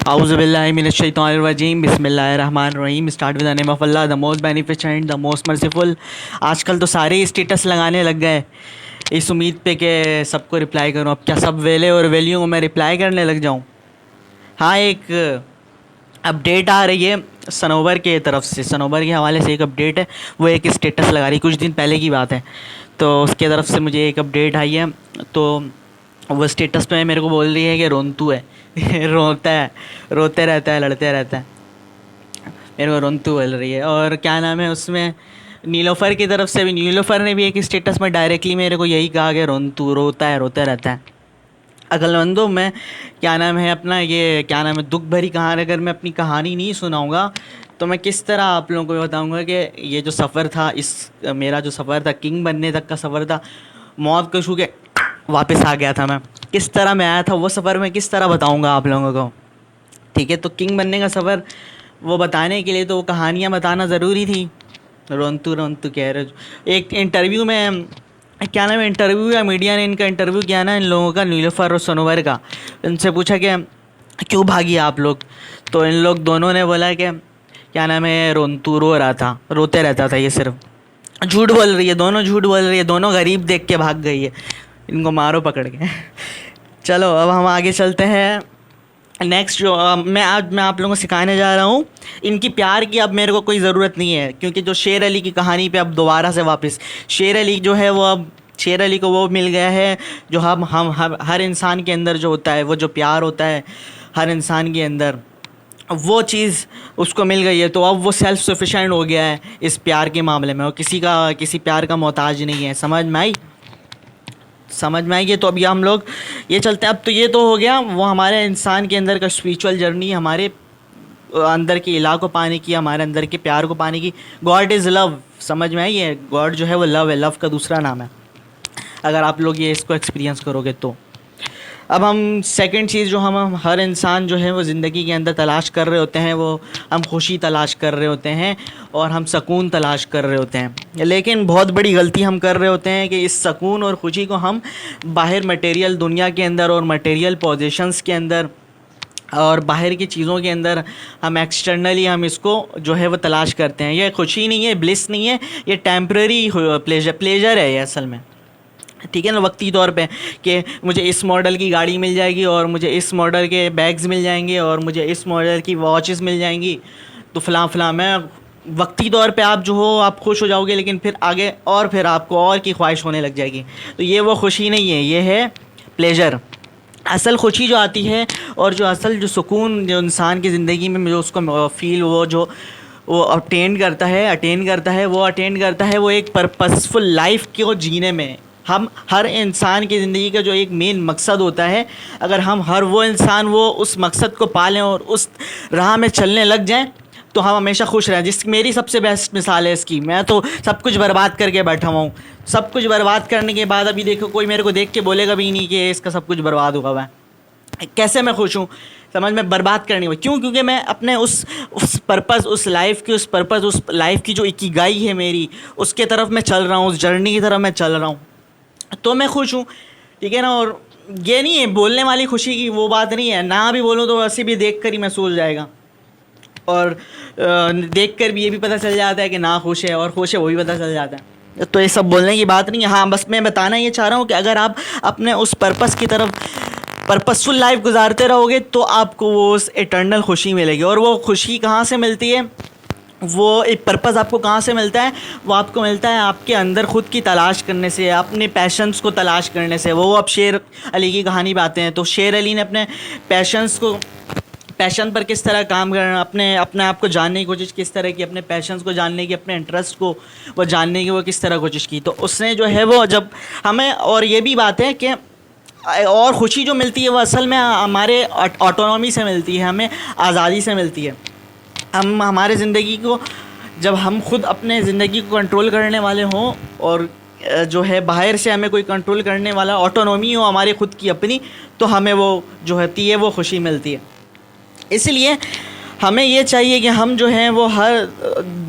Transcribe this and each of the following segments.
औज़ुबिल्लाहिमिनश्शैतानिर्रजीम बिस्मिल्लाहिर्रहमानिर्रहीम। Start with the name of Allah, the most beneficent, the most merciful. आजकल तो सारे ही स्टेटस लगाने लग गए इस उम्मीद पे कि सबको रिप्लाई करूं। अब क्या सब वेले और वेलियों को मैं रिप्लाई करने लग जाऊं? हाँ, एक अपडेट आ रही है सनोवर के तरफ से, सनोवर के हवाले से एक अपडेट है। वो एक स्टेटस लगा रही, कुछ दिन पहले की बात है। तो उसके तरफ से मुझे एक अपडेट आई है। तो वो स्टेटस पे मेरे को बोल रही है कि रोंतू है रोता है, रोते रहता है, लड़ते रहता है। मेरे को रोंतू बोल रही है। और क्या नाम है उसमें, नीलोफ़र की तरफ से भी, नीलोफ़र ने भी एक स्टेटस में डायरेक्टली मेरे को यही कहा कि रोंतू रोता है, रोते रहता है। अक्लमंदों में क्या नाम है अपना, ये क्या नाम है, दुख भरी कहानी, अगर मैं अपनी कहानी नहीं सुनाऊंगा तो मैं किस तरह आप लोगों को बताऊंगा कि ये जो सफ़र था, इस मेरा जो सफ़र था, किंग बनने तक का सफ़र था, मौत को छू के वापस आ गया था मैं, किस तरह मैं आया था, वो सफ़र मैं किस तरह बताऊंगा आप लोगों को। ठीक है, तो किंग बनने का सफ़र वो बताने के लिए तो वो कहानियाँ बताना ज़रूरी थी। रोंतू रोंतू कह रहे। एक इंटरव्यू में क्या नाम है, इंटरव्यू या मीडिया ने इनका इंटरव्यू किया ना, इन लोगों का, नीलोफ़र और सनोवर का। इनसे पूछा कि क्यों भागी आप लोग? तो इन लोग दोनों ने बोला कि क्या नाम है, रोंतू रो रहा था, रोते रहता था ये सिर्फ। झूठ बोल रही है, दोनों झूठ बोल रही है, दोनों गरीब देख के भाग गई है। इनको मारो पकड़ के चलो अब हम आगे चलते हैं। नेक्स्ट जो मैं आप लोगों को सिखाने जा रहा हूँ, इनकी प्यार की अब मेरे को कोई ज़रूरत नहीं है, क्योंकि जो शेर अली की कहानी पे अब दोबारा से वापस शेर अली जो है वो, अब शेर अली को वो मिल गया है जो हम हर इंसान के अंदर जो होता है, वो जो प्यार होता है हर इंसान के अंदर, वो चीज़ उसको मिल गई है। तो अब वो सेल्फ सफिशेंट हो गया है इस प्यार के मामले में, और किसी प्यार का मोहताज नहीं है। समझ में आई? समझ में आएगी। तो अभी हम लोग ये चलते हैं। अब तो ये तो हो गया वो हमारे इंसान के अंदर का स्पिरिचुअल जर्नी, हमारे अंदर के इलाह को पाने की, हमारे अंदर के प्यार को पाने की। गॉड इज़ लव, समझ में आई है? गॉड जो है वो लव है, लव का दूसरा नाम है, अगर आप लोग ये इसको एक्सपीरियंस करोगे तो। अब हम सेकंड चीज़ जो हम हर इंसान जो है वो ज़िंदगी के अंदर तलाश कर रहे होते हैं, वो हम खुशी तलाश कर रहे होते हैं और हम सुकून तलाश कर रहे होते हैं। लेकिन बहुत बड़ी गलती हम कर रहे होते हैं कि इस सुकून और खुशी को हम बाहर मटेरियल दुनिया के अंदर और मटेरियल पोजीशंस के अंदर और बाहर की चीज़ों के अंदर हम एक्सटर्नली हम इसको जो है वो तलाश करते हैं। ये खुशी नहीं है, ब्लिस नहीं है, ये टेम्प्रेरी प्लेजर है ये असल में। ठीक है ना, वक्ती तौर पे कि मुझे इस मॉडल की गाड़ी मिल जाएगी और मुझे इस मॉडल के बैग्स मिल जाएंगे और मुझे इस मॉडल की वॉचेस मिल जाएंगी, तो फ़लाँ मैं वक्ती तौर पे आप जो हो आप खुश हो जाओगे, लेकिन फिर आगे और फिर आपको और की ख्वाहिश होने लग जाएगी। तो ये वो खुशी नहीं है, ये है प्लेजर। असल खुशी जो आती है और जो असल जो सुकून जो इंसान की ज़िंदगी में जो उसको फील वो अटेंड करता है वो एक पर्पसफुल लाइफ को जीने में। हम हर इंसान की ज़िंदगी का जो एक मेन मकसद होता है, अगर हम हर वो इंसान वो उस मकसद को पालें और उस राह में चलने लग जाएं, तो हम हमेशा खुश रहें। जिस मेरी सबसे बेस्ट मिसाल है इसकी, मैं तो सब कुछ बर्बाद करके बैठा हुआ हूँ। सब कुछ बर्बाद करने के बाद अभी देखो कोई मेरे को देख के बोलेगा भी नहीं कि इसका सब कुछ बर्बाद हुआ हुआ है। कैसे मैं खुश हूँ? समझ में, बर्बाद करने में। क्यों? क्योंकि मैं अपने उस पर्पज़, उस लाइफ की जो इकिगाई है मेरी, उसके तरफ मैं चल रहा हूँ, उस जर्नी की तरफ मैं चल रहा हूँ, तो मैं खुश हूँ। ठीक है ना। और ये नहीं है बोलने वाली खुशी की, वो बात नहीं है। ना भी बोलूँ तो वैसे भी देख कर ही महसूस जाएगा, और देख कर भी ये भी पता चल जाता है कि ना खुश है और खुश है वो भी पता चल जाता है। तो ये सब बोलने की बात नहीं है। हाँ, बस मैं बताना ये चाह रहा हूँ कि अगर आप अपने उस पर्पस की तरफ पर्पसफुल लाइफ गुजारते रहोगे तो आपको वो उस इटर्नल खुशी मिलेगी। और वो खुशी कहाँ से मिलती है? वो एक पर्पज़ आपको कहाँ से मिलता है? वो आपको मिलता है आपके अंदर ख़ुद की तलाश करने से, अपने पैशंस को तलाश करने से। वो अब शेर अली की कहानी पे आते हैं। तो शेर अली ने अपने पैशन पर किस तरह काम करना, अपने आप को जानने की कोशिश किस तरह की, अपने पैशंस को जानने की, अपने इंटरेस्ट को वो जानने की वो किस तरह कोशिश की। तो उसने जो है वो जब हमें, और ये भी बात है कि और खुशी जो मिलती है वो असल में हमारे ऑटोनॉमी से मिलती है, हमें आज़ादी से मिलती है। हम हमारे ज़िंदगी को, जब हम खुद अपने ज़िंदगी को कंट्रोल करने वाले हों और जो है बाहर से हमें कोई कंट्रोल करने वाला ऑटोनॉमी हो हमारी ख़ुद की अपनी, तो हमें वो जो होती है वो खुशी मिलती है। इसलिए हमें ये चाहिए कि हम जो हैं वो हर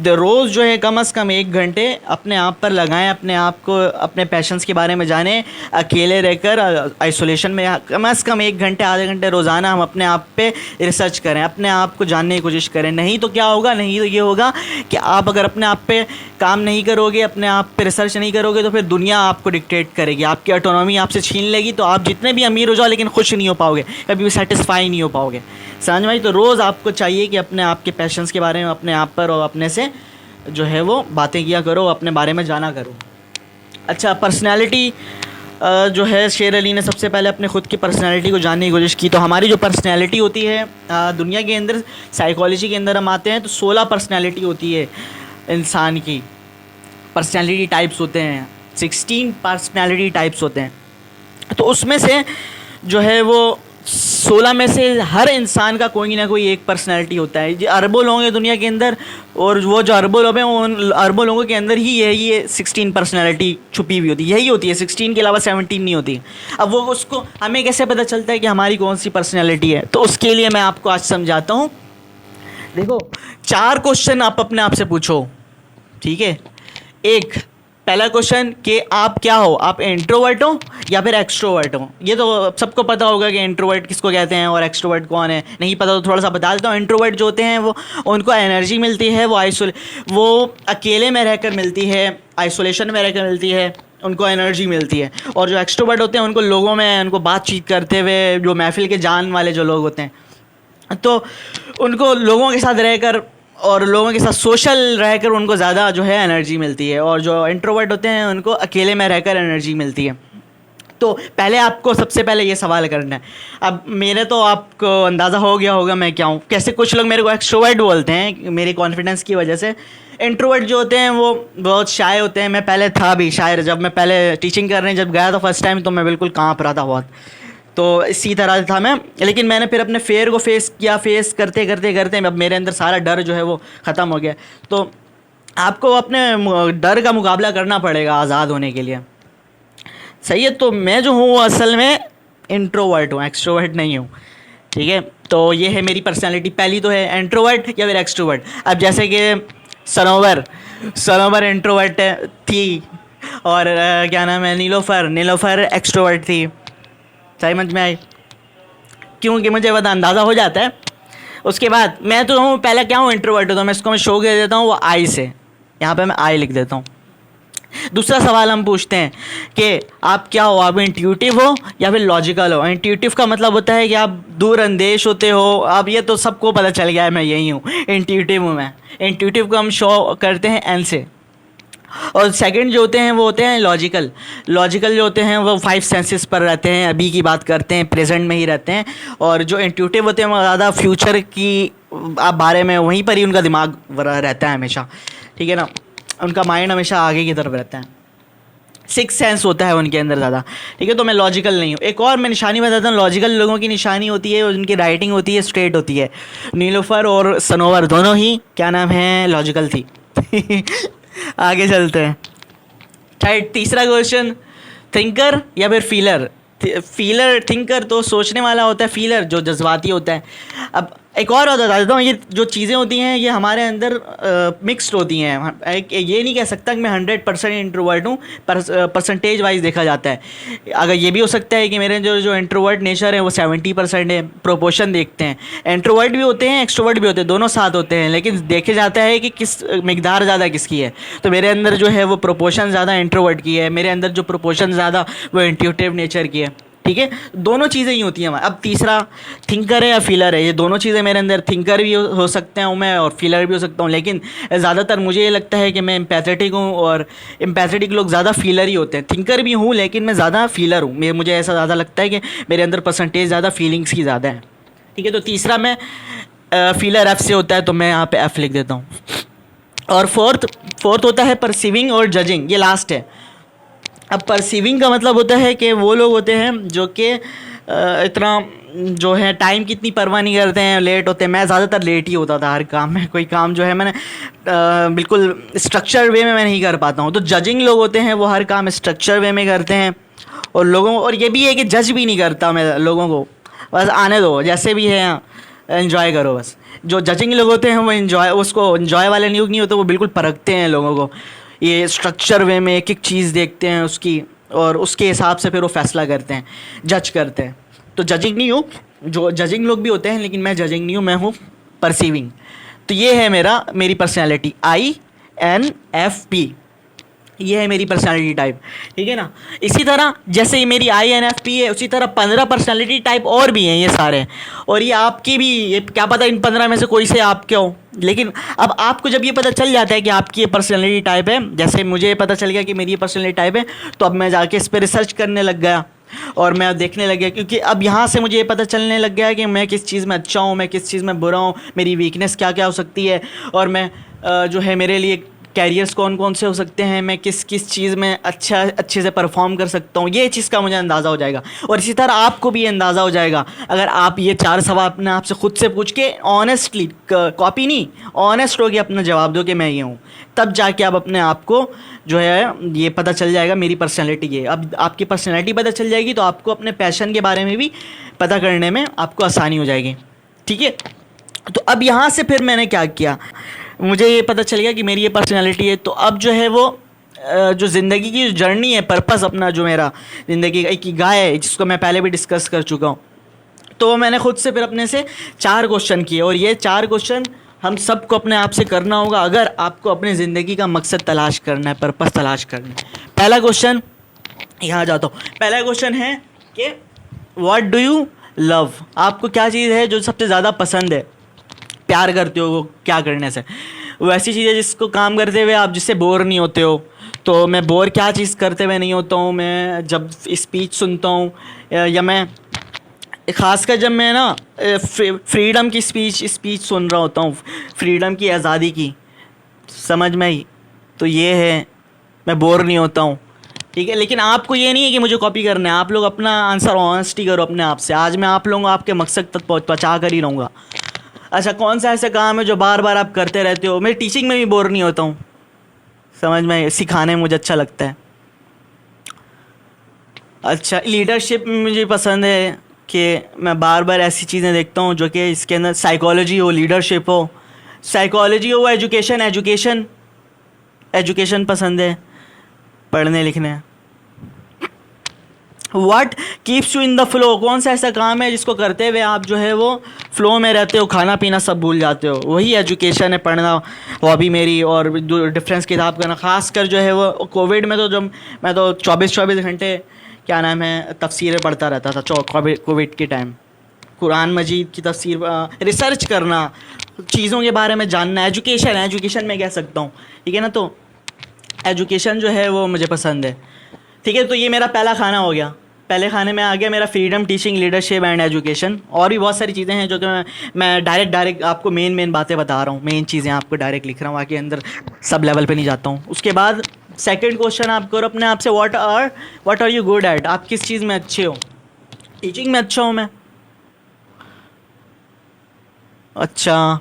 रोज़ जो है कम से कम 1 घंटे अपने आप पर लगाएं, अपने आप को अपने पैशंस के बारे में जानें। अकेले रहकर आइसोलेशन में कम से कम 1 घंटे आधे घंटे रोज़ाना हम अपने आप पे रिसर्च करें, अपने आप को जानने की कोशिश करें। नहीं तो क्या होगा, नहीं तो ये होगा कि आप अगर अपने आप पे काम नहीं करोगे, अपने आप पे रिसर्च नहीं करोगे, तो फिर दुनिया आपको डिक्टेट करेगी, आपकी ऑटोनॉमी आपसे छीन लेगी। तो आप जितने भी अमीर हो जाओ लेकिन खुश नहीं हो पाओगे, कभी भी सेटिस्फाई नहीं हो पाओगे। समझ में आई? तो रोज़ आपको चाहिए कि अपने आप के पैशंस के बारे में अपने आप पर और अपने से जो है वो बातें किया करो, अपने बारे में जाना करो। अच्छा, पर्सनैलिटी जो है, शेर अली ने सबसे पहले अपने ख़ुद की पर्सनैलिटी को जानने की कोशिश की। तो हमारी जो पर्सनैलिटी होती है दुनिया के अंदर, साइकोलॉजी के अंदर हम आते हैं तो 16 पर्सनैलिटी होती है इंसान की। पर्सनैलिटी टाइप्स होते हैं, 16 पर्सनैलिटी टाइप्स होते हैं। तो उसमें से जो है वो 16 में से हर इंसान का कोई ना कोई एक पर्सनैलिटी होता है। जो अरबों लोग हैं दुनिया के अंदर, और वो जो अरबों लोग हैं उन अरबों लोगों के अंदर ही ये 16 पर्सनैलिटी छुपी हुई होती है, यही होती है। 16 के अलावा 17 नहीं होती। अब वो उसको हमें कैसे पता चलता है कि हमारी कौन सी पर्सनैलिटी है? तो उसके लिए मैं आपको आज समझाता हूँ। देखो, 4 क्वेश्चन आप अपने आप से पूछो, ठीक है? पहला क्वेश्चन कि आप क्या हो, आप इंट्रोवर्ट हो या फिर एक्सट्रोवर्ट हो? ये तो सबको पता होगा कि इंट्रोवर्ट किसको कहते हैं और एक्सट्रोवर्ट कौन है। नहीं पता तो थोड़ा सा बता देता हूँ। इंट्रोवर्ट जो होते हैं वो, उनको एनर्जी मिलती है, वो अकेले में रहकर मिलती है, आइसोलेशन में रहकर मिलती है, उनको एनर्जी मिलती है। और जो एक्सट्रोवर्ट होते हैं उनको लोगों में, उनको बातचीत करते हुए, जो महफिल के जान वाले जो लोग होते हैं, तो उनको लोगों के साथ रहकर और लोगों के साथ सोशल रहकर उनको ज़्यादा जो है एनर्जी मिलती है। और जो इंट्रोवर्ट होते हैं उनको अकेले में रहकर एनर्जी मिलती है। तो पहले आपको सबसे पहले ये सवाल करना है। अब मेरे तो आपको अंदाज़ा हो गया होगा मैं क्या हूँ। कैसे कुछ लोग मेरे को एक्सट्रोवर्ट बोलते हैं मेरे कॉन्फिडेंस की वजह से। इंट्रोवर्ट जो होते हैं वो बहुत शाय होते हैं। मैं पहले था भी शायर, जब मैं पहले टीचिंग करने जब गया था फर्स्ट टाइम, तो मैं बिल्कुल काँप रहा था बहुत। तो इसी तरह था मैं, लेकिन मैंने फिर अपने फेयर को फेस किया। फेस करते करते करते अब मेरे अंदर सारा डर जो है वो ख़त्म हो गया। तो आपको अपने डर का मुकाबला करना पड़ेगा आज़ाद होने के लिए, सही है? तो मैं जो हूँ असल में इंट्रोवर्ट हूँ, एक्सट्रोवर्ट नहीं हूँ, ठीक है? तो ये है मेरी पर्सनैलिटी। पहली तो है इंट्रोवर्ट या फिर एक्सट्रोवर्ट। अब जैसे कि सनोवर इंट्रोवर्ट थी, और क्या नाम है, नीलोफर एक्सट्रोवर्ट थी। समझ में आई? क्योंकि मुझे पता अंदाज़ा हो जाता है। उसके बाद मैं तो हूँ, पहले क्या हूँ, इंट्रोवर्ट हूँ। तो मैं इसको मैं शो दे देता हूँ वो आई से, यहाँ पे मैं आई लिख देता हूँ। दूसरा सवाल हम पूछते हैं कि आप क्या हो, आप इंट्यूटिव हो या फिर लॉजिकल हो? इंट्यूटिव का मतलब होता है कि आप दूर अंदेश होते हो। अब ये तो सबको पता चल गया है मैं यही हूँ, इंट्यूटिव हूँ मैं। इंट्यूटिव को हम शो करते हैं एन से। और सेकंड जो होते हैं वो होते हैं लॉजिकल जो होते हैं वो 5 सेंसेस पर रहते हैं, अभी की बात करते हैं, प्रेजेंट में ही रहते हैं। और जो इंट्यूटिव होते हैं वो ज़्यादा फ्यूचर की बारे में, वहीं पर ही उनका दिमाग रहता है हमेशा, ठीक है ना? उनका माइंड हमेशा आगे की तरफ रहता है। 6 सेंस होता है उनके अंदर ज़्यादा, ठीक है? तो मैं लॉजिकल नहीं हूँ। एक और मैं निशानी बताता हूँ। लॉजिकल लोगों की निशानी होती है, उनकी राइटिंग होती है स्ट्रेट होती है। नीलोफर और सनोवर दोनों ही क्या नाम है, लॉजिकल थी। आगे चलते हैं। तीसरा क्वेश्चन, थिंकर या फिर फीलर? थिंकर तो सोचने वाला होता है, फीलर जो जज्बाती होता है। अब एक और बात बता देता हूँ, ये जो चीज़ें होती हैं ये हमारे अंदर मिक्स्ड होती हैं। ये नहीं कह सकता कि मैं 100% इंट्रोवर्ट हूँ, परसेंटेज वाइज देखा जाता है। अगर ये भी हो सकता है कि मेरे जो इंट्रोवर्ट नेचर है वो 70% है। प्रोपोर्शन देखते हैं, इंट्रोवर्ट भी होते हैं एक्सट्रोवर्ट भी होते हैं, दोनों साथ होते हैं, लेकिन देखे जाता है कि किस मिकदार ज़्यादा किसकी है। तो मेरे अंदर जो है वो प्रोपोर्शन ज़्यादा इंट्रोवर्ट की है, मेरे अंदर जो प्रोपोर्शन ज़्यादा वो इंट्यूटिव नेचर की है, ठीक है? दोनों चीज़ें ही होती हैं। अब तीसरा, थिंकर है या फीलर है? ये दोनों चीज़ें मेरे अंदर, थिंकर भी हो सकते हैं मैं और फीलर भी हो सकता हूँ, लेकिन ज़्यादातर मुझे ये लगता है कि मैं एम्पैथेटिक हूँ, और एम्पैथेटिक लोग ज़्यादा फीलर ही होते हैं। थिंकर भी हूँ लेकिन मैं ज़्यादा फीलर हूँ। मुझे ऐसा ज़्यादा लगता है कि मेरे अंदर परसेंटेज ज़्यादा फीलिंग्स की ज़्यादा है, ठीक है? तो तीसरा मैं फीलर एफ से होता है, तो मैं यहाँ पर एफ लिख देता हूँ। और फोर्थ होता है परसीविंग और जजिंग, ये लास्ट है। अब परसीविंग का मतलब होता है कि वो लोग होते हैं जो कि इतना जो है टाइम की इतनी परवाह नहीं करते हैं, लेट होते हैं। मैं ज़्यादातर लेट ही होता था हर काम में। कोई काम जो है मैंने बिल्कुल स्ट्रक्चर वे में मैं नहीं कर पाता हूँ। तो जजिंग लोग होते हैं वो हर काम स्ट्रक्चर वे में करते हैं, और लोगों, और ये भी है कि जज भी नहीं करता मैं लोगों को, बस आने दो जैसे भी है, एंजॉय करो बस। जो जजिंग लोग होते हैं वो उसको इन्जॉय वाले लोग नहीं होते, वो बिल्कुल परखते हैं लोगों को, ये स्ट्रक्चर वे में एक एक चीज़ देखते हैं उसकी, और उसके हिसाब से फिर वो फैसला करते हैं, जज करते हैं। तो जजिंग नहीं हूँ, जो जजिंग लोग भी होते हैं, लेकिन मैं जजिंग नहीं हूँ, मैं हूँ परसीविंग। तो ये है मेरी पर्सनैलिटी, INFP, ये है मेरी पर्सनालिटी टाइप, ठीक है ना। इसी तरह जैसे ये मेरी INFP है, उसी तरह 15 पर्सनालिटी टाइप और भी हैं ये सारे, और ये आपकी भी, ये क्या पता इन 15 में से कोई से आपके हो। लेकिन अब आपको जब ये पता चल जाता है कि आपकी ये पर्सनालिटी टाइप है, जैसे मुझे पता चल गया कि मेरी ये पर्सनालिटी टाइप है, तो अब मैं जाके इस पर रिसर्च करने लग गया और मैं देखने लग गया, क्योंकि अब यहाँ से मुझे ये पता चलने लग गया है कि मैं किस चीज़ में अच्छा हूँ, मैं किस चीज़ में बुरा हूँ, मेरी वीकनेस क्या क्या हो सकती है, और मैं जो है मेरे लिए कैरियर्स कौन कौन से हो सकते हैं, मैं किस किस चीज़ में अच्छे से परफॉर्म कर सकता हूँ, ये चीज़ का मुझे अंदाज़ा हो जाएगा। और इसी तरह आपको भी ये अंदाज़ा हो जाएगा अगर आप ये 4 सवाल अपने आप से खुद से पूछ के ऑनेस्टली, कॉपी नहीं, ऑनेस्ट होकर अपना जवाब दो कि मैं ये हूँ, तब जाके आप अपने आप को जो है ये पता चल जाएगा मेरी पर्सनैलिटी ये। अब आपकी पर्सनैलिटी पता चल जाएगी तो आपको अपने पैशन के बारे में भी पता करने में आपको आसानी हो जाएगी, ठीक है। तो अब यहाँ से फिर मैंने क्या किया, मुझे ये पता चल गया कि मेरी ये पर्सनैलिटी है, तो अब जो है वो जो ज़िंदगी की जो जर्नी है, पर्पस अपना जो मेरा ज़िंदगी का एक गाय है, जिसको मैं पहले भी डिस्कस कर चुका हूँ, तो मैंने खुद से फिर अपने से 4 क्वेश्चन किए, और ये 4 क्वेश्चन हम सबको अपने आप से करना होगा अगर आपको अपनी ज़िंदगी का मकसद तलाश करना है, पर्पस तलाश करना है। पहला क्वेश्चन, यहाँ जाता हूँ, पहला क्वेश्चन है कि व्हाट डू यू लव, आपको क्या चीज़ है जो सबसे ज़्यादा पसंद है, प्यार करते हो वो क्या करने से, वो ऐसी चीज़ है जिसको काम करते हुए आप जिससे बोर नहीं होते हो। तो मैं बोर क्या चीज़ करते हुए नहीं होता हूँ, मैं जब स्पीच सुनता हूँ, या मैं ख़ासकर जब मैं ना फ्रीडम की स्पीच सुन रहा होता हूँ, फ्रीडम की, आज़ादी की, समझ में आई, तो ये है, मैं बोर नहीं होता हूँ, ठीक है। लेकिन आपको ये नहीं है कि मुझे कॉपी करना है, आप लोग अपना आंसर ऑनेस्टी करो अपने आप से। आज मैं आप लोगों को आपके मकसद तक पहुँचा कर ही रहूँगा। अच्छा, कौन सा ऐसा काम है जो बार बार आप करते रहते हो? मैं टीचिंग में भी बोर नहीं होता हूँ, समझ में, सिखाने में मुझे अच्छा लगता है। अच्छा, लीडरशिप में मुझे पसंद है कि मैं बार बार ऐसी चीज़ें देखता हूँ जो कि इसके अंदर साइकोलॉजी हो, लीडरशिप हो, साइकोलॉजी हो, एजुकेशन पसंद है, पढ़ने लिखने। What keeps you in the flow, कौन सा ऐसा काम है जिसको करते हुए आप जो है वो फ्लो में रहते हो, खाना पीना सब भूल जाते हो, वही एजुकेशन है, पढ़ना हॉबी मेरी। और जो डिफरेंस किताब करना, खासकर जो है वो कोविड में, तो जब मैं तो 24 घंटे क्या नाम है तफसीरें पढ़ता रहता था, कोविड के टाइम, कुरान मजीद की तफसीर, रिसर्च करना, चीज़ों के बारे में जानना, एजुकेशन में कह सकता हूँ, ठीक है ना। तो एजुकेशन जो है वो मुझे पसंद है, ठीक है। तो ये मेरा पहला खाना हो गया, पहले खाने में आ गया मेरा freedom, teaching, leadership and education. और भी बहुत सारी चीज़ें हैं जो कि मैं डायरेक्ट आपको मेन बातें बता रहा हूँ, मेन चीज़ें आपको डायरेक्ट लिख रहा हूँ, आगे अंदर सब लेवल पे नहीं जाता हूँ। उसके बाद सेकंड क्वेश्चन आप करो अपने आप से, what are you good at, आप किस चीज़ में अच्छे हो? टीचिंग में अच्छा हूँ मैं। अच्छा,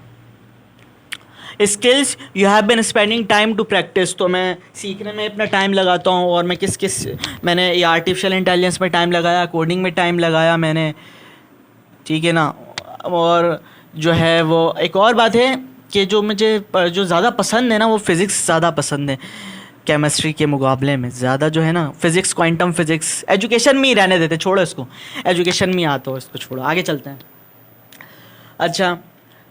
skills you have been spending time to practise, तो मैं सीखने में अपना टाइम लगाता हूँ, और मैं मैंने ये आर्टिफिशियल इंटेलिजेंस में टाइम लगाया, कोडिंग में टाइम लगाया मैंने, ठीक है ना। और जो है वो एक और बात है कि जो मुझे जो ज़्यादा पसंद है ना, वो फ़िज़िक्स ज़्यादा पसंद है केमिस्ट्री के मुकाबले में, ज़्यादा जो है ना फ़िज़िक्स, क्वांटम फ़िज़िक्स। एजुकेशन में ही रहने देते, छोड़ो इसको, एजुकेशन में ही आता हो, इसको छोड़ो, आगे चलते हैं। अच्छा,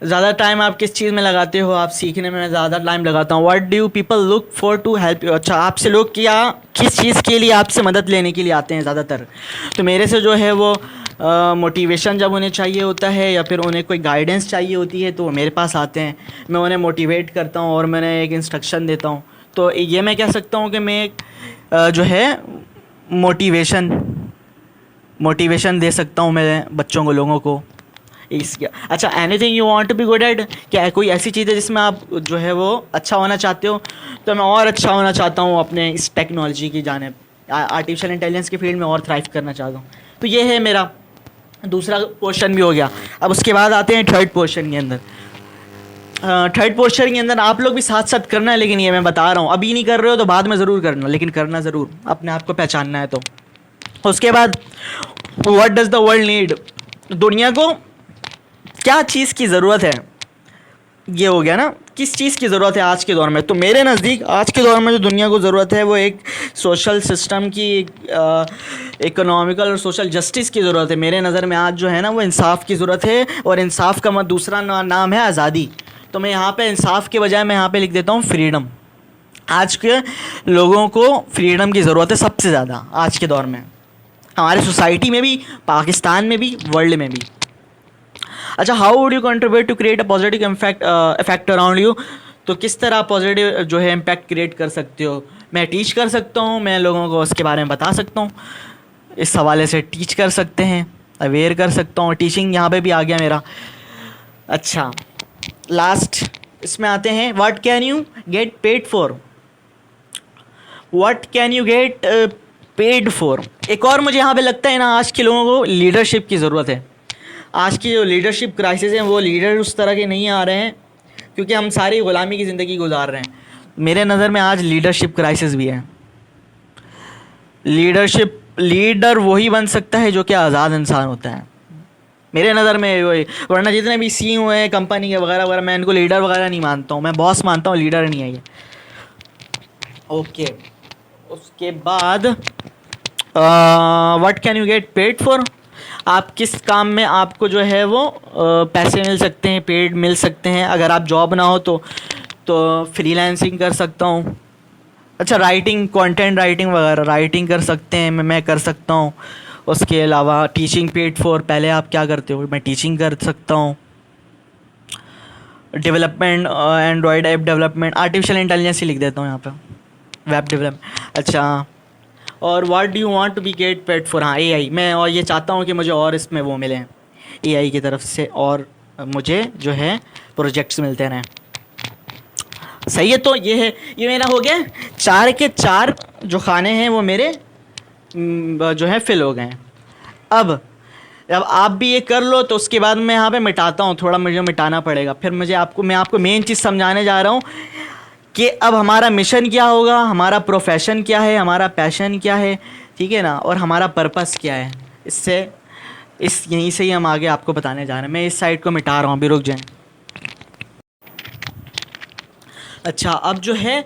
ज़्यादा टाइम आप किस चीज़ में लगाते हो? आप सीखने में ज़्यादा टाइम लगाता हूँ। What do you people look for to help you, अच्छा आपसे लोग क्या किस चीज़ के लिए आपसे मदद लेने के लिए आते हैं ज़्यादातर? तो मेरे से जो है वो मोटिवेशन जब उन्हें चाहिए होता है, या फिर उन्हें कोई गाइडेंस चाहिए होती है, तो वो मेरे पास आते हैं, मैं उन्हें मोटिवेट करता हूँ और मैंने एक इंस्ट्रक्शन देता हूँ। तो ये मैं कह सकता हूँ कि मैं एक जो है मोटिवेशन दे सकता हूँ मैं बच्चों को, लोगों को। इसके अच्छा, anything you want to be good at, क्या कोई ऐसी चीज़ है जिसमें आप जो है वो अच्छा होना चाहते हो? तो मैं और अच्छा होना चाहता हूँ अपने इस टेक्नोलॉजी की जानिब, आर्टिफिशियल इंटेलिजेंस की फील्ड में और थ्राइव करना चाहता हूँ। तो ये है मेरा दूसरा क्वेश्चन भी हो गया। अब उसके बाद आते हैं थर्ड क्वेश्चन के अंदर। थर्ड क्वेश्चन के अंदर आप लोग भी साथ साथ करना है, लेकिन ये मैं बता रहा हूँ, अभी नहीं कर रहे हो तो बाद में ज़रूर करना, लेकिन करना ज़रूर, अपने आप को पहचानना है। तो उसके बाद what does the world need, दुनिया को क्या चीज़ की ज़रूरत है? ये हो गया ना, किस चीज़ की ज़रूरत है आज के दौर में। तो मेरे नज़दीक आज के दौर में जो दुनिया को ज़रूरत है वो एक सोशल सिस्टम की, इकोनॉमिकल और सोशल जस्टिस की ज़रूरत है। मेरे नज़र में आज जो है ना वो इंसाफ की ज़रूरत है, और इंसाफ का दूसरा नाम है आज़ादी। तो मैं यहाँ पे इंसाफ के बजाय मैं यहाँ पे लिख देता हूँ फ्रीडम। आज के लोगों को फ्रीडम की ज़रूरत है सबसे ज़्यादा आज के दौर में, हमारे सोसाइटी में भी, पाकिस्तान में भी, वर्ल्ड में भी। अच्छा, how would you contribute to create a positive effect around you. तो किस तरह पॉजिटिव जो है इम्पैक्ट क्रिएट कर सकते हो। मैं टीच कर सकता हूँ, मैं लोगों को उसके बारे में बता सकता हूँ, इस हवाले से टीच कर सकते हैं, अवेयर कर सकता हूँ। टीचिंग यहाँ पे भी आ गया मेरा। अच्छा, लास्ट इसमें आते हैं, what can you get paid for. What can you get paid for. एक और मुझे यहाँ पे लगता है ना, आज के लोगों को लीडरशिप की ज़रूरत है। आज की जो लीडरशिप क्राइसिस हैं वो लीडर उस तरह के नहीं आ रहे हैं, क्योंकि हम सारी ग़ुलामी की ज़िंदगी गुजार रहे हैं। मेरे नज़र में आज लीडरशिप क्राइसिस भी है। लीडर वही बन सकता है जो कि आज़ाद इंसान होता है मेरे नज़र में वही। वरना जितने भी CEO हैं कंपनी के वगैरह वगैरह, मैं इनको लीडर वगैरह नहीं मानता हूँ, मैं बॉस मानता हूँ, लीडर नहीं है ये। ओके, उसके बाद what can you get paid for. आप किस काम में आपको जो है वो पैसे मिल सकते हैं, पेड मिल सकते हैं। अगर आप जॉब ना हो तो फ्रीलांसिंग कर सकता हूँ। अच्छा, राइटिंग, कंटेंट राइटिंग वगैरह राइटिंग कर सकते हैं, मैं कर सकता हूँ। उसके अलावा टीचिंग पेड फॉर, पहले आप क्या करते हो, मैं टीचिंग कर सकता हूँ। Development, android app development, artificial intelligence ही लिख देता हूँ यहाँ पे, वेब डेवलपमेंट। अच्छा, और what do you want to be get paid for. हाँ, AI। मैं और ये चाहता हूँ कि मुझे और इसमें वो मिले AI की तरफ से, और मुझे जो है प्रोजेक्ट्स मिलते रहें। सही है, तो ये है, ये मेरा हो गया 4 के 4 जो खाने हैं वो मेरे जो है फिल हो गए हैं। अब आप भी ये कर लो, तो उसके बाद मैं यहाँ पे मिटाता हूँ, थोड़ा मुझे मिटाना पड़ेगा। फिर मैं आपको मेन चीज़ समझाने जा रहा हूँ कि अब हमारा मिशन क्या होगा, हमारा प्रोफेशन क्या है, हमारा पैशन क्या है, ठीक है ना, और हमारा पर्पस क्या है। यहीं से ही हम आगे आपको बताने जा रहे हैं। मैं इस साइड को मिटा रहा हूँ, अभी रुक जाएं। अच्छा, अब जो है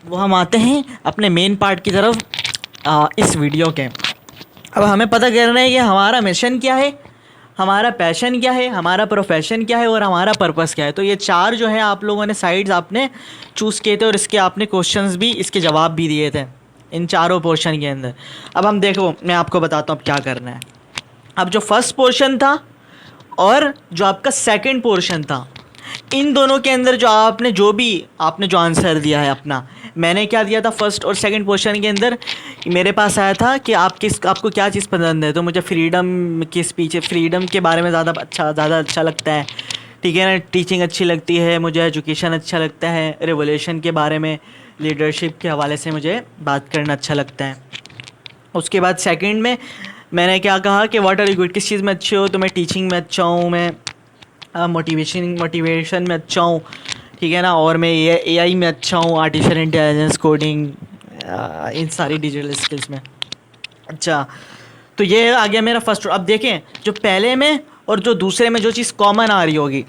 वो हम आते हैं अपने मेन पार्ट की तरफ, इस वीडियो के। अब हमें पता करना है कि हमारा मिशन क्या है, हमारा पैशन क्या है, हमारा प्रोफेशन क्या है, और हमारा पर्पस क्या है। तो ये 4 जो है आप लोगों ने साइड्स आपने चूज़ किए थे, और इसके आपने क्वेश्चंस भी, इसके जवाब भी दिए थे इन चारों पोर्शन के अंदर। अब हम देखो, मैं आपको बताता हूँ अब क्या करना है। अब जो फर्स्ट पोर्शन था और जो आपका सेकंड पोर्शन था, इन दोनों के अंदर जो आपने जो आंसर दिया है अपना, मैंने क्या दिया था फर्स्ट और सेकंड पोर्शन के अंदर, मेरे पास आया था कि आपको क्या चीज़ पसंद है। तो मुझे फ्रीडम के स्पीच, फ्रीडम के बारे में ज़्यादा अच्छा लगता है, ठीक है ना। टीचिंग अच्छी लगती है मुझे, एजुकेशन अच्छा लगता है, रेवोल्यूशन के बारे में, लीडरशिप के हवाले से मुझे बात करना अच्छा लगता है। उसके बाद सेकंड में मैंने क्या कहा कि व्हाट आर यू गुड, किस चीज़ में अच्छे हो। तो मैं टीचिंग में अच्छा हूँ, मैं मोटिवेशन में अच्छा हूँ, ठीक है ना, और मैं AI में अच्छा हूँ, आर्टिफिशियल इंटेलिजेंस, कोडिंग, इन सारी डिजिटल स्किल्स में। अच्छा, तो ये आ गया मेरा फर्स्ट। अब देखें, जो पहले में और जो दूसरे में जो चीज़ कॉमन आ रही होगी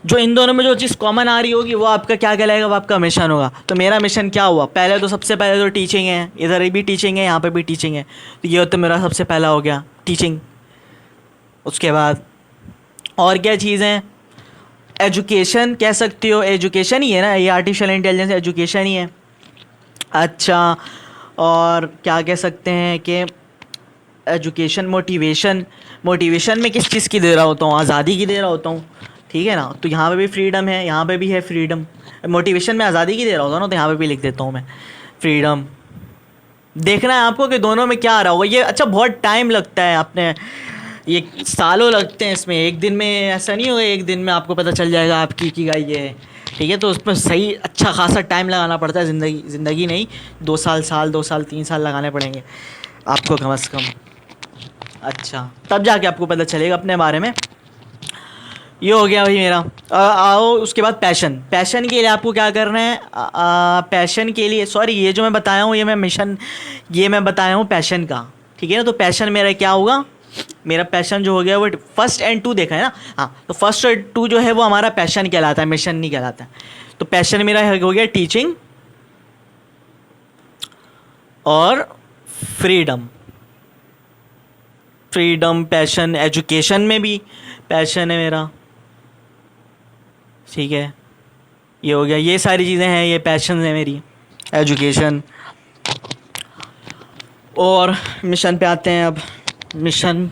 जो इन दोनों में जो चीज़ कॉमन आ रही होगी वो आपका क्या कहलाएगा, वो आपका मिशन होगा। तो मेरा मिशन क्या हुआ, पहले तो सबसे पहले तो टीचिंग है, इधर भी टीचिंग है, यहाँ पे भी टीचिंग है। तो ये तो मेरा सबसे पहला हो गया टीचिंग। उसके बाद और क्या चीज़ें, एजुकेशन कह सकती हो, एजुकेशन ही है ना, ये आर्टिफिशियल इंटेलिजेंस एजुकेशन ही है। अच्छा, और क्या कह सकते हैं कि एजुकेशन, मोटिवेशन में किस चीज़ की दे रहा होता हूँ, आज़ादी की दे रहा होता हूँ, ठीक है ना। तो यहाँ पे भी फ्रीडम है, यहाँ पे भी है फ्रीडम। मोटिवेशन में आज़ादी की दे रहा होता हूँ ना, तो यहाँ पे भी लिख देता हूँ मैं फ्रीडम। देखना है आपको कि दोनों में क्या आ रहा होगा ये। अच्छा, बहुत टाइम लगता है, अपने ये सालों लगते हैं इसमें, एक दिन में ऐसा नहीं होगा, एक दिन में आपको पता चल जाएगा आपकी की गाई है, ठीक है। तो उसमें सही अच्छा खासा टाइम लगाना पड़ता है, ज़िंदगी नहीं, 2 साल 3 साल लगाने पड़ेंगे आपको कम से कम। अच्छा, तब जाके आपको पता चलेगा अपने बारे में। ये हो गया भाई मेरा। आओ उसके बाद पैशन के लिए आपको क्या करना है। पैशन के लिए, सॉरी, ये मैं बताया हूँ पैशन का, ठीक है ना। तो पैशन मेरा क्या होगा, मेरा पैशन जो हो गया वो फर्स्ट एंड टू देखा है ना, हाँ, तो फर्स्ट और टू जो है वो हमारा पैशन कहलाता है, मिशन नहीं कहलाता है। तो पैशन मेरा हो गया टीचिंग और फ्रीडम। फ्रीडम, पैशन, एजुकेशन में भी पैशन है मेरा, ठीक है, ये हो गया, ये सारी चीज़ें हैं, ये पैशन है मेरी, एजुकेशन। और मिशन पे आते हैं अब। मिशन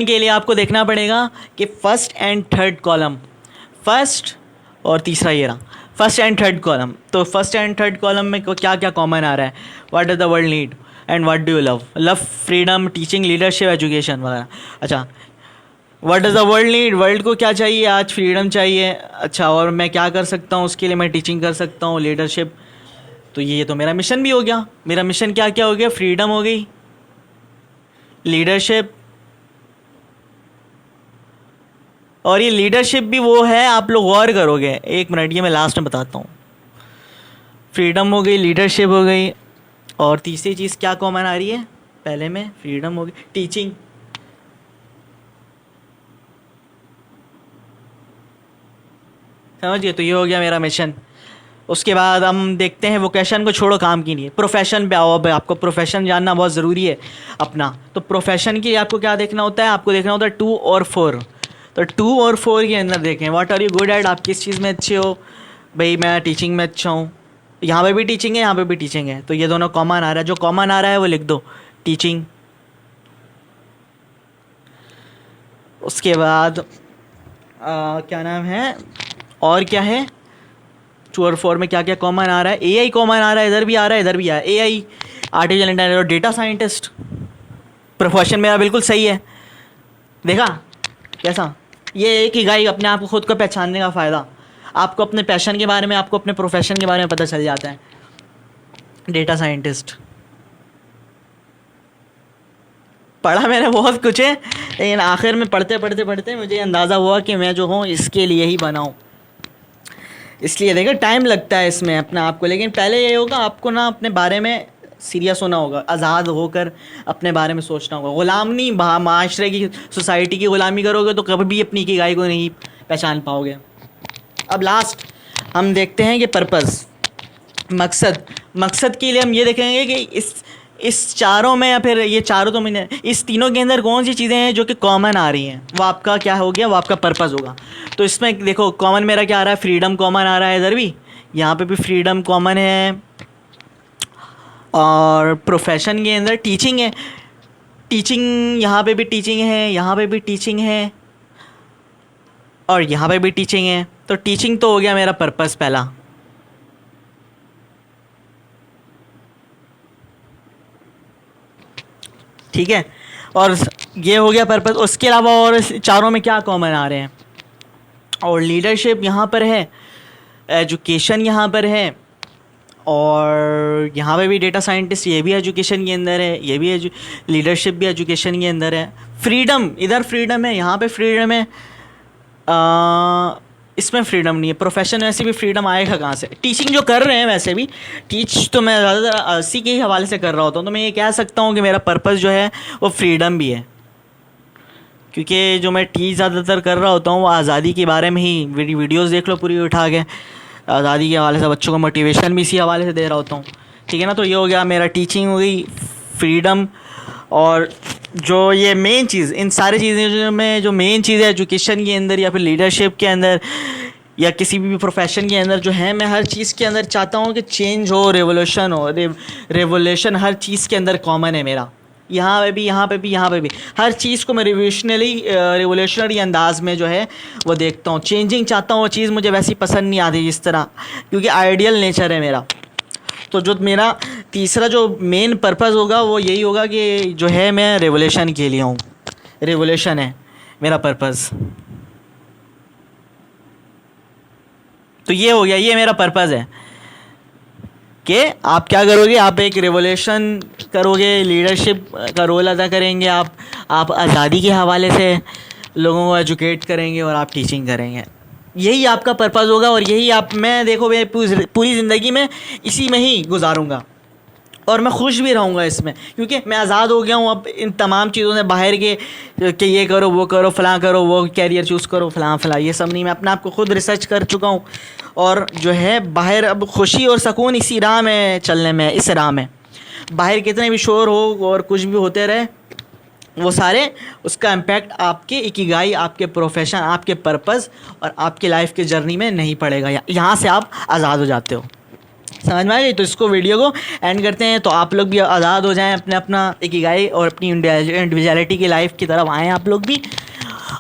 के लिए आपको देखना पड़ेगा कि first and third column, first और तीसरा ये रहा, फर्स्ट एंड थर्ड कॉलम। तो फर्स्ट एंड थर्ड कॉलम में क्या क्या कॉमन आ रहा है, what does the world need and what do you love, freedom, teaching, leadership, education वगैरह। अच्छा, what does the world need, world को क्या चाहिए आज, फ्रीडम चाहिए। अच्छा, और मैं क्या कर सकता हूँ उसके लिए, मैं टीचिंग कर सकता हूँ, लीडरशिप। तो ये तो मेरा मिशन भी हो गया। मेरा मिशन क्या क्या हो गया, फ्रीडम हो गई, लीडरशिप, और ये लीडरशिप भी वो है, आप लोग गौर करोगे, एक मिनट, ये मैं लास्ट में बताता हूँ। फ्रीडम हो गई, लीडरशिप हो गई, और तीसरी चीज़ क्या कॉमन आ रही है, पहले में फ्रीडम हो गई, टीचिंग। समझिए, तो ये हो गया मेरा मिशन। उसके बाद हम देखते हैं, वोकेशन को छोड़ो, काम की नहीं है, प्रोफेशन पे आओ। अब आपको प्रोफेशन जानना बहुत ज़रूरी है अपना। तो प्रोफेशन की आपको क्या देखना होता है, आपको देखना होता है 2 और 4। तो 2 और 4 के अंदर देखें, what are you good at, आप किस चीज़ में अच्छे हो। भाई मैं टीचिंग में अच्छा हूँ, यहाँ पे भी टीचिंग है, यहाँ पे भी टीचिंग है, तो ये दोनों कॉमन आ रहा है। जो कॉमन आ रहा है वो लिख दो, टीचिंग। उसके बाद क्या नाम है, और क्या है, 2 और 4 में क्या क्या कॉमन आ रहा है, एआई कॉमन आ रहा है, इधर भी आ रहा है, इधर भी आ रहा है, एआई, आर्टिफिशियल इंटेलिजेंस और डेटा साइंटिस्ट। प्रोफेशन मेरा बिल्कुल सही है, देखा कैसा, ये एक ही गाइड अपने आप को खुद को पहचानने का फ़ायदा, आपको अपने पैशन के बारे में, आपको अपने प्रोफेशन के बारे में पता चल जाता है। डेटा साइंटिस्ट पढ़ा मैंने बहुत कुछ है, लेकिन आखिर में पढ़ते पढ़ते पढ़ते मुझे अंदाज़ा हुआ कि मैं जो हूँ इसके लिए ही बना हूँ। इसलिए देखो टाइम लगता है इसमें अपने आप को, लेकिन पहले ये होगा, आपको ना अपने बारे में सीरियस होना होगा, आज़ाद होकर अपने बारे में सोचना होगा। ग़ुलाम नहीं, माशरे की, सोसाइटी की ग़ुलामी करोगे तो कभी भी अपनी इकिगाई को नहीं पहचान पाओगे। अब लास्ट हम देखते हैं कि पर्पस, मकसद के लिए हम ये देखेंगे कि इस चारों में, या फिर ये चारों तो मैंने, इस तीनों के अंदर कौन सी चीज़ें हैं जो कि कॉमन आ रही हैं, वो आपका क्या हो गया, वो आपका पर्पस होगा। तो इसमें देखो कॉमन मेरा क्या आ रहा है, फ्रीडम कॉमन आ रहा है, इधर भी, यहाँ पे भी फ्रीडम कॉमन है, और प्रोफेशन के अंदर टीचिंग है, टीचिंग यहाँ पे भी टीचिंग है, यहाँ पे भी टीचिंग है, और यहाँ पे भी टीचिंग है। तो टीचिंग तो हो गया मेरा पर्पस पहला। ठीक है, और ये हो गया पर्पस। उसके अलावा और चारों में क्या कॉमन आ रहे हैं, और लीडरशिप यहाँ पर है, एजुकेशन यहाँ पर है, और यहाँ पे भी डेटा साइंटिस्ट, ये भी एजुकेशन के अंदर है, ये भी लीडरशिप भी एजुकेशन के अंदर है। फ्रीडम, इधर फ्रीडम है, यहाँ पे फ्रीडम है, इसमें फ्रीडम नहीं है। प्रोफेशन वैसे भी फ्रीडम आएगा कहाँ से, टीचिंग जो कर रहे हैं वैसे भी, टीच तो मैं ज़्यादातर इसी के ही हवाले से कर रहा होता हूँ, तो मैं ये कह सकता हूँ कि मेरा पर्पस जो है वो फ्रीडम भी है, क्योंकि जो मैं टीच ज़्यादातर कर रहा होता हूँ वो आज़ादी के बारे में ही, वीडियोज़ देख लो पूरी उठा के, आज़ादी के हवाले से बच्चों को मोटिवेशन भी इसी हवाले से दे रहा होता हूँ। ठीक है ना, तो ये हो गया मेरा, टीचिंग हो गई, फ्रीडम, और जो ये मेन चीज़, इन सारी चीज़ें में जो मेन चीज़ है एजुकेशन के अंदर या फिर लीडरशिप के अंदर या किसी भी प्रोफेशन के अंदर जो है, मैं हर चीज़ के अंदर चाहता हूँ कि चेंज हो, रेवोल्यूशन हो, रेवोल्यूशन हर चीज़ के अंदर कॉमन है मेरा, यहाँ पे भी, यहाँ पे भी, यहाँ पे भी, हर चीज़ को मैं रिवोल्यूशनरी अंदाज में जो है वो देखता हूँ, चेंजिंग चाहता हूँ। वो चीज़ मुझे वैसी पसंद नहीं आती जिस तरह, क्योंकि आइडियल नेचर है मेरा। तो जो मेरा तीसरा जो मेन पर्पस होगा वो यही होगा कि जो है मैं रेवोल्यूशन के लिए हूँ, रेवोल्यूशन है मेरा पर्पस। तो ये हो गया, ये मेरा पर्पस है कि आप क्या करोगे, आप एक रेवोल्यूशन करोगे, लीडरशिप का रोल अदा करेंगे, आप आज़ादी के हवाले से लोगों को एजुकेट करेंगे और आप टीचिंग करेंगे। यही आपका पर्पस होगा, और यही मैं देखो मैं पूरी ज़िंदगी में इसी में ही गुजारूंगा। और मैं खुश भी रहूँगा इसमें, क्योंकि मैं आज़ाद हो गया हूँ अब इन तमाम चीज़ों से, बाहर के कि ये करो वो करो फ़लाँ करो वो कैरियर चूज़ करो फ़लाँ फ़लाँ, ये सब नहीं। मैं अपने आप को खुद रिसर्च कर चुका हूँ और जो है बाहर अब खुशी और सुकून इसी राह में चलने में, इस राह में। बाहर कितने भी शोर हो और कुछ भी होते रहे, वो सारे उसका इम्पैक्ट आपके इकिगाई, आपके प्रोफेशन, आपके पर्पस और आपकी लाइफ के जर्नी में नहीं पड़ेगा। यहाँ से आप आज़ाद हो जाते हो। समझ में आ गई? तो इसको वीडियो को एंड करते हैं, तो आप लोग भी आज़ाद हो जाएं अपने अपना इकिगाई और अपनी इंडिविजुअलिटी की लाइफ की तरफ आएँ आप लोग भी,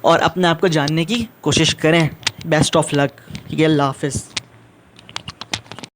और अपने आप को जानने की कोशिश करें। Best of luck. ठीक है, अल्लाह हाफ़िज़।